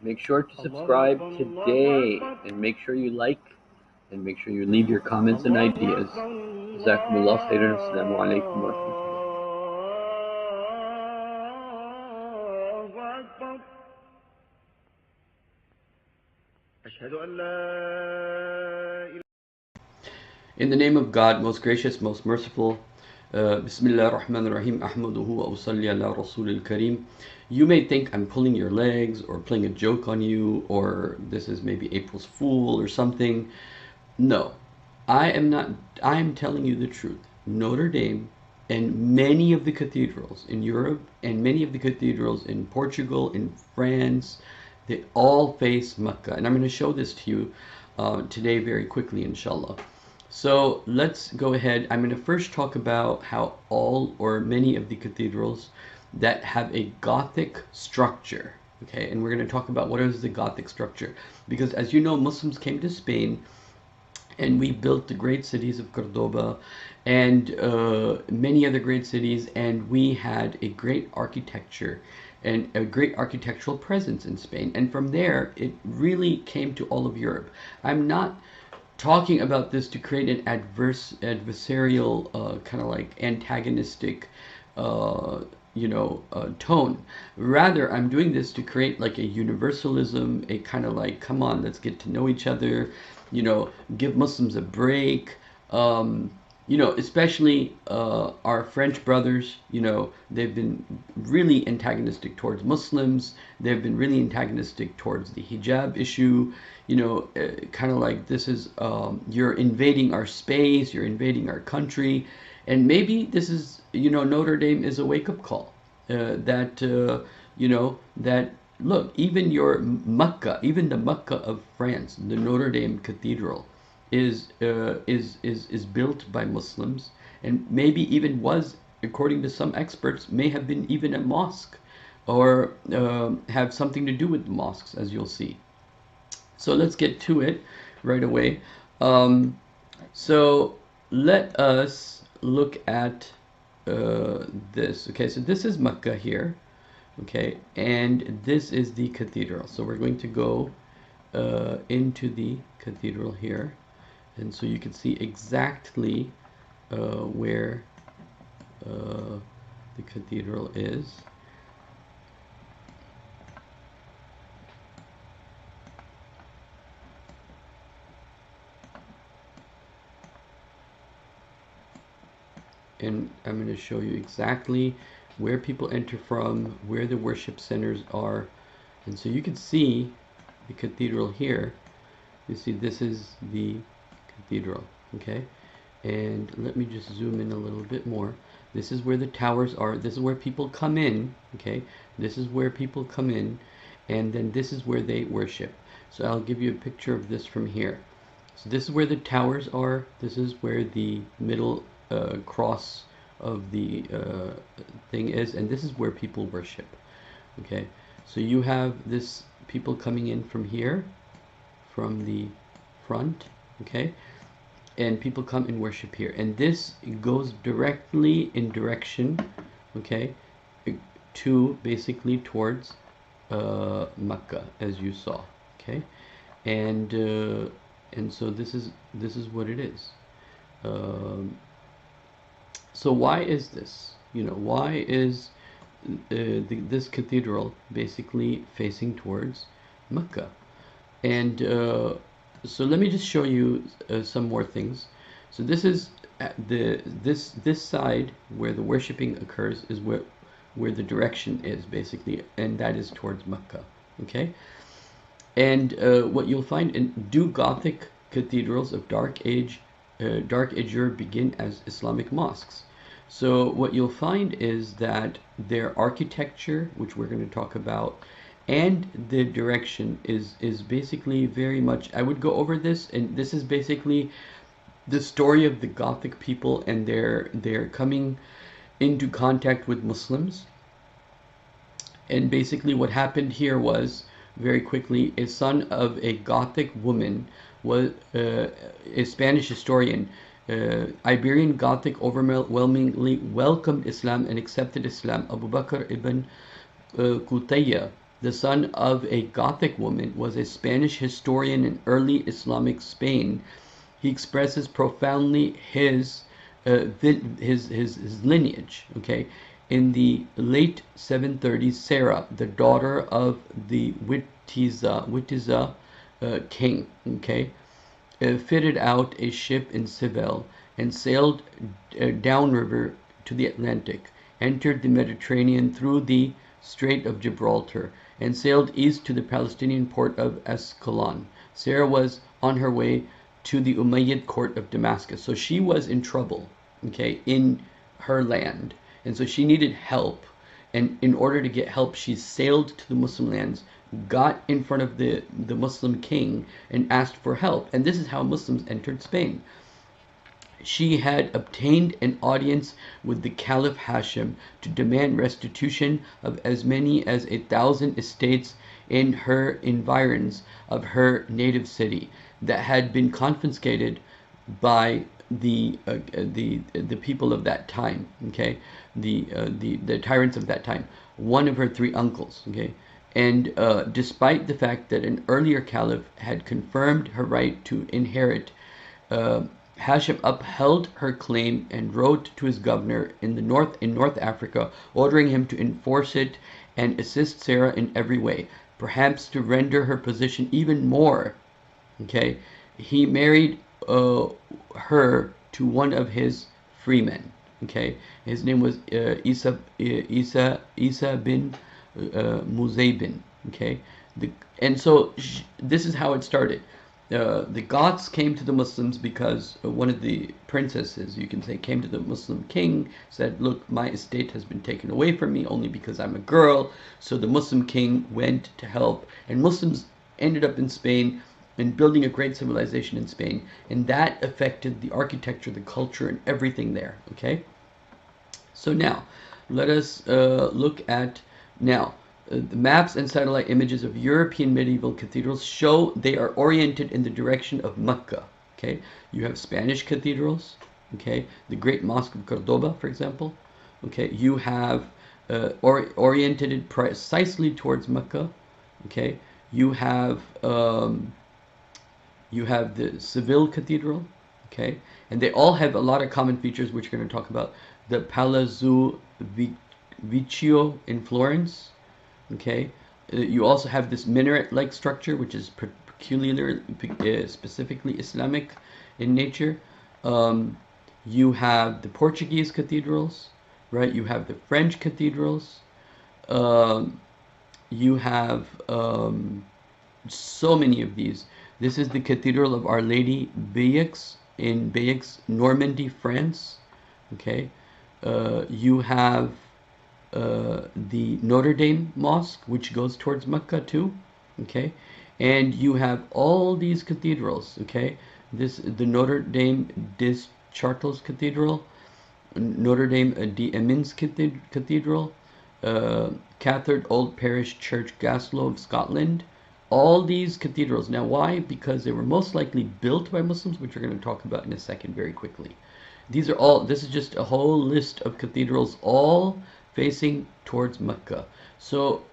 Make sure to subscribe today and make sure you like and make sure you leave your comments and ideas. Jazakumullah khairan. Assalamu alaikum wa rahmatullah. In the name of God, most gracious, most merciful. Bismillah ar-Rahman ar-Rahim. Ahmaduhu wa usalli ala Rasulil Kareem. You may think I'm pulling your legs or playing a joke on you, or this is maybe April's Fool or something. No, I am not. I am telling you the truth. Notre Dame and many of the cathedrals in Europe and many of the cathedrals in Portugal, in France, they all face Mecca. And I'm going to show this to you today very quickly, inshallah. So let's go ahead. I'm going to first talk about how all or many of the cathedrals that have a Gothic structure, okay, and we're going to talk about what is the Gothic structure, because as you know, Muslims came to Spain and we built the great cities of Cordoba and many other great cities, and we had a great architecture and a great architectural presence in Spain, and from there it really came to all of Europe. I'm not talking about this to create an adversarial kind of like antagonistic tone. Rather, I'm doing this to create like a universalism, a kind of like, come on, let's get to know each other, give Muslims a break. Especially our French brothers, they've been really antagonistic towards Muslims. They've been really antagonistic towards the hijab issue. Kind of like this is, you're invading our space, you're invading our country. And maybe this is, Notre Dame is a wake-up call that look, even your MECCA, even the MECCA of France, the Notre Dame Cathedral, is built by Muslims, and maybe even was, according to some experts, may have been even a mosque, or have something to do with the mosques, as you'll see. So let's get to it right away. So let us look at this. Okay, so this is MECCA here. Okay, and this is the cathedral. So we're going to go into the cathedral here, and so you can see exactly where the cathedral is. And I'm going to show you exactly where people enter from, where the worship centers are. And so you can see the cathedral here. You see this is the cathedral, okay? And let me just zoom in a little bit more. This is where the towers are. This is where people come in, okay? This is where people come in, and then this is where they worship. So I'll give you a picture of this from here. So this is where the towers are. This is where the middle cross of the thing is, and this is where people worship. Okay, so you have this people coming in from here, from the front, okay, and people come and worship here, and this goes directly in direction, okay, to basically towards Mecca, as you saw, okay, and so this is what it is. So why is this? Why is this cathedral basically facing towards Mecca? And so let me just show you some more things. So this is this side where the worshiping occurs is where the direction is basically, and that is towards Mecca. Okay, and what you'll find in Gothic cathedrals of Dark Age Europe begin as Islamic mosques. So what you'll find is that their architecture, which we're going to talk about, and the direction is basically very much, I would go over this, and this is basically the story of the Gothic people and their coming into contact with Muslims. And basically what happened here was, very quickly, a son of a Gothic woman was a Spanish historian. Iberian Gothic overwhelmingly welcomed Islam and accepted Islam. Abu Bakr ibn Qutayya the son of a Gothic woman, was a Spanish historian in early Islamic Spain. He expresses profoundly his lineage. Okay, in the late 730s, Sarah, the daughter of the Witiza king, okay, fitted out a ship in Seville and sailed downriver to the Atlantic, entered the Mediterranean through the Strait of Gibraltar, and sailed east to the Palestinian port of Ascalon. Sarah was on her way to the Umayyad court of Damascus. So she was in trouble, okay, in her land. And so she needed help. And in order to get help, she sailed to the Muslim lands, got in front of the Muslim king, and asked for help. And this is how Muslims entered Spain. She had obtained an audience with the Caliph Hashim to demand restitution of as many as 1,000 estates in her environs of her native city that had been confiscated by the people of that time, okay, the tyrants of that time. One of her three uncles, okay, and despite the fact that an earlier caliph had confirmed her right to inherit, Hashim upheld her claim and wrote to his governor in North Africa, ordering him to enforce it and assist Sarah in every way, perhaps to render her position even more. Okay, he married her to one of his freemen. Okay, his name was Isa bin Muzaybin. Okay, and so this is how it started. The Goths came to the Muslims because one of the princesses, you can say, came to the Muslim king, said, look, my estate has been taken away from me only because I'm a girl. So the Muslim king went to help, and Muslims ended up in Spain and building a great civilization in Spain, and that affected the architecture, the culture, and everything there. Okay, so now let us look at now. The maps and satellite images of European medieval cathedrals show they are oriented in the direction of Mecca. Okay, you have Spanish cathedrals. Okay, the Great Mosque of Cordoba, for example. Okay, you have oriented precisely towards Mecca. Okay, you have the Seville Cathedral. Okay, and they all have a lot of common features, which we're going to talk about. The Palazzo Vecchio in Florence. Okay, you also have this minaret-like structure, which is peculiar, specifically Islamic in nature. You have the Portuguese cathedrals, right? You have the French cathedrals. You have so many of these. This is the Cathedral of Our Lady Bayeux in Bayeux, Normandy, France. Okay, you have the Notre Dame Mosque, which goes towards Mecca too, okay, and you have all these cathedrals, okay. The Notre Dame des Chartres Cathedral, Notre Dame des Amiens Cathedral, Cathode Old Parish Church Gaslow of Scotland. All these cathedrals. Now, why? Because they were most likely built by Muslims, which we're going to talk about in a second very quickly. These are all. This is just a whole list of cathedrals, all facing towards Mecca. So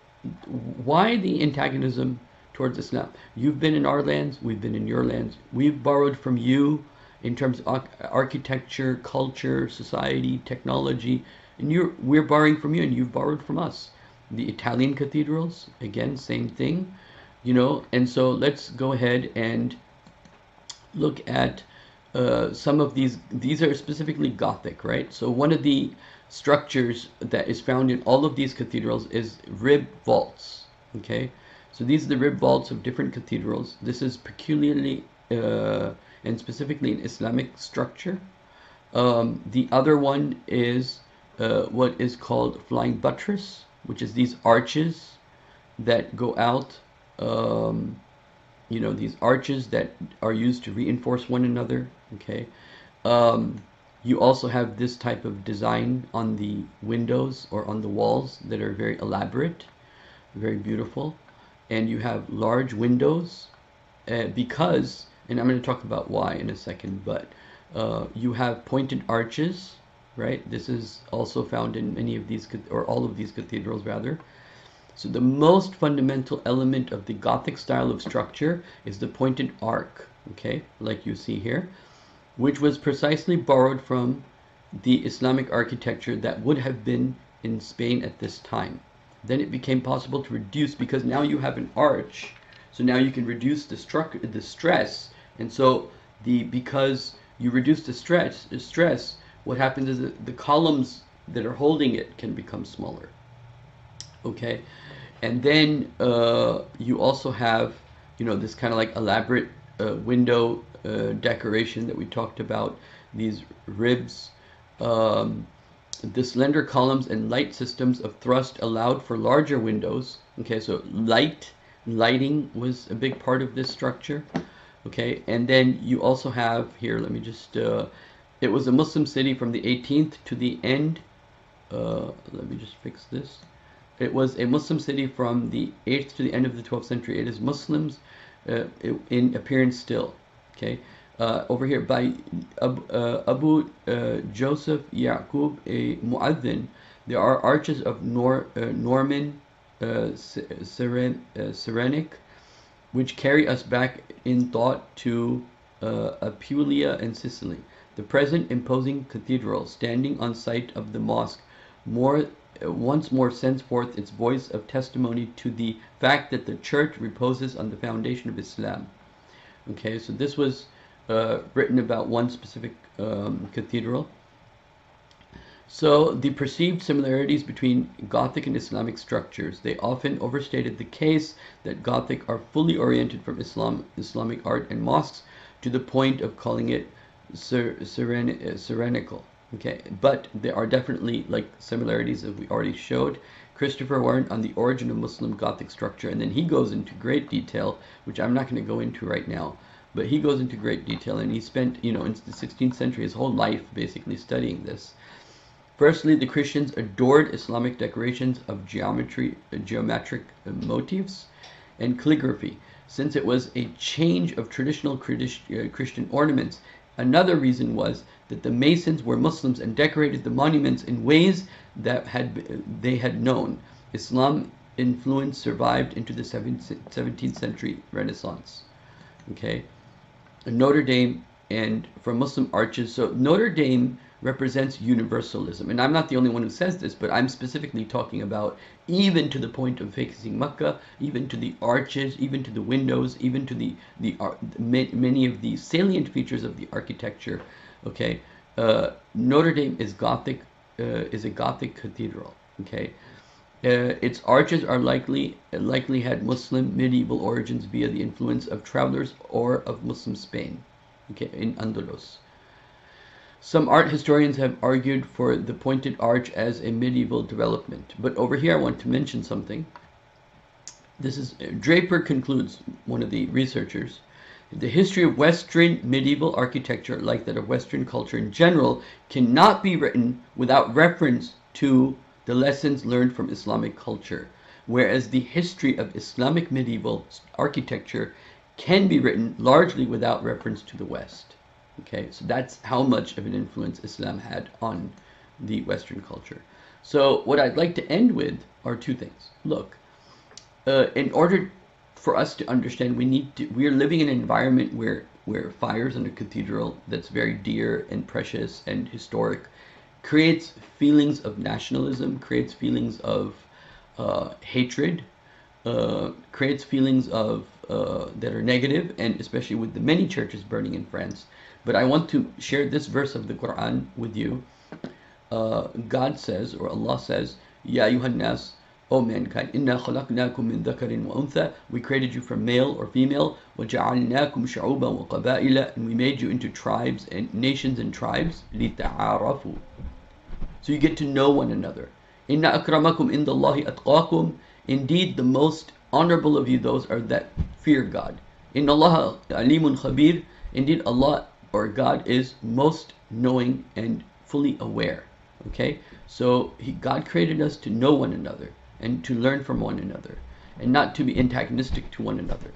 why the antagonism towards Islam? You've been in our lands, we've been in your lands. We've borrowed from you in terms of architecture, culture, society, technology, and we're borrowing from you, and you've borrowed from us. The Italian cathedrals, again, same thing, you know. And so let's go ahead and look at some of these. These are specifically Gothic, right? So one of the structures that is found in all of these cathedrals is rib vaults. Okay, so these are the rib vaults of different cathedrals. This is peculiarly and specifically an Islamic structure. The other one is what is called flying buttress, which is these arches that go out. You know, these arches that are used to reinforce one another. Okay. You also have this type of design on the windows or on the walls that are very elaborate, very beautiful. And you have large windows because, and I'm going to talk about why in a second, but you have pointed arches, right? This is also found in many of these, or all of these cathedrals rather. So the most fundamental element of the Gothic style of structure is the pointed arc, okay, like you see here, which was precisely borrowed from the Islamic architecture that would have been in Spain at this time. Then it became possible to reduce, because now you have an arch, so now you can reduce the stress, and so because you reduce the stress, what happens is that the columns that are holding it can become smaller. Okay, and then you also have, you know, this kind of like elaborate window decoration that we talked about, these ribs. The slender columns and light systems of thrust allowed for larger windows. Okay, so lighting was a big part of this structure. Okay, and then you also have here, let me just, it was a Muslim city from the 18th to the end. Let me just fix this. It was a Muslim city from the 8th to the end of the 12th century. It is Muslims in appearance still. Okay, over here by Abu Joseph Yaqub a Mu'adhin, there are arches of Norman Cyrenaic, which carry us back in thought to Apulia and Sicily. The present imposing cathedral, standing on site of the mosque, once more sends forth its voice of testimony to the fact that the church reposes on the foundation of Islam. Okay, so this was written about one specific cathedral. So the perceived similarities between Gothic and Islamic structures, they often overstated the case that Gothic are fully oriented from Islamic art and mosques to the point of calling it Cyrenaical. Okay, but there are definitely like similarities that we already showed. Christopher Warren on the origin of Muslim Gothic structure, and then he goes into great detail, which I'm not going to go into right now, but he goes into great detail, and he spent, you know, in the 16th century his whole life basically studying this. Firstly, the Christians adored Islamic decorations of geometric motifs and calligraphy, since it was a change of traditional Christian ornaments. Another reason was that the Masons were Muslims and decorated the monuments in ways that they had known. Islam influence survived into the 17th century Renaissance. Okay, Notre Dame and from Muslim arches. So Notre Dame represents universalism, and I'm not the only one who says this, but I'm specifically talking about even to the point of facing Mecca, even to the arches, even to the windows, even to the many of the salient features of the architecture. Okay, Notre Dame is Gothic, is a Gothic cathedral. Okay, its arches are likely had Muslim medieval origins via the influence of travelers or of Muslim Spain. Okay, in Andalus. Some art historians have argued for the pointed arch as a medieval development, but over here I want to mention something. This is Draper concludes, one of the researchers, the history of Western medieval architecture, like that of Western culture in general, cannot be written without reference to the lessons learned from Islamic culture, whereas the history of Islamic medieval architecture can be written largely without reference to the West. Okay, so that's how much of an influence Islam had on the Western culture. So what I'd like to end with are two things. Look, in order for us to understand, we are living in an environment where fires in a cathedral that's very dear and precious and historic creates feelings of nationalism, creates feelings of hatred, creates feelings of that are negative, and especially with the many churches burning in France. But I want to share this verse of the Quran with you. God says, or Allah says, Ya ayyuhan nas, O mankind, inna khalaqnakum min dhakarin wa untha, we created you from male or female, wa ja'alnakum shu'uban wa qaba'ila, and we made you into tribes and nations and tribes, lita'arafu. So you get to know one another. Inna akramakum indallahi atqakum, indeed the most honorable of you, those are that fear God. Inna Allah alimun khabir, indeed Allah or God is most knowing and fully aware. Okay, so God created us to know one another and to learn from one another and not to be antagonistic to one another.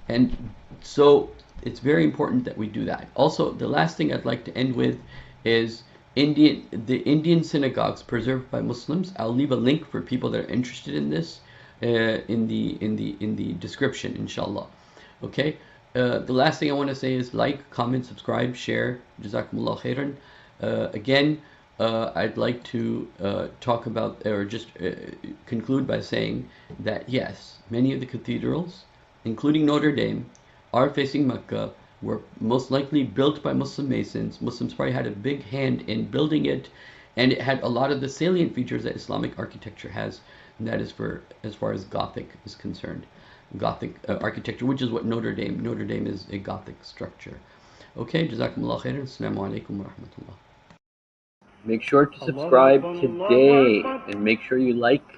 And so it's very important that we do that. Also, the last thing I'd like to end with is the Indian synagogues preserved by Muslims. I'll leave a link for people that are interested in this. in the description, inshallah. Okay. The last thing I want to say is like, comment, subscribe, share. Jazakumullah khairan. Again, I'd like to talk about, or just conclude by saying that yes, many of the cathedrals, including Notre Dame, are facing Mecca, were most likely built by Muslim masons. Muslims probably had a big hand in building it, and it had a lot of the salient features that Islamic architecture has, and that is for as far as Gothic is concerned. Gothic architecture, which is what Notre Dame is a Gothic structure. Okay, Jazakumullah khairan. Assalamu alaikum wa rahmatullah. Make sure to subscribe today, and make sure you like,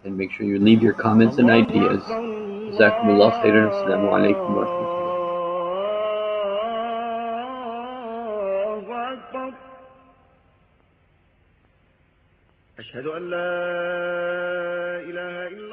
and make sure you leave your comments and ideas. Jazakumullah khairan. Assalamu alaikum wa rahmatullah. أشهد أن لا إله إلا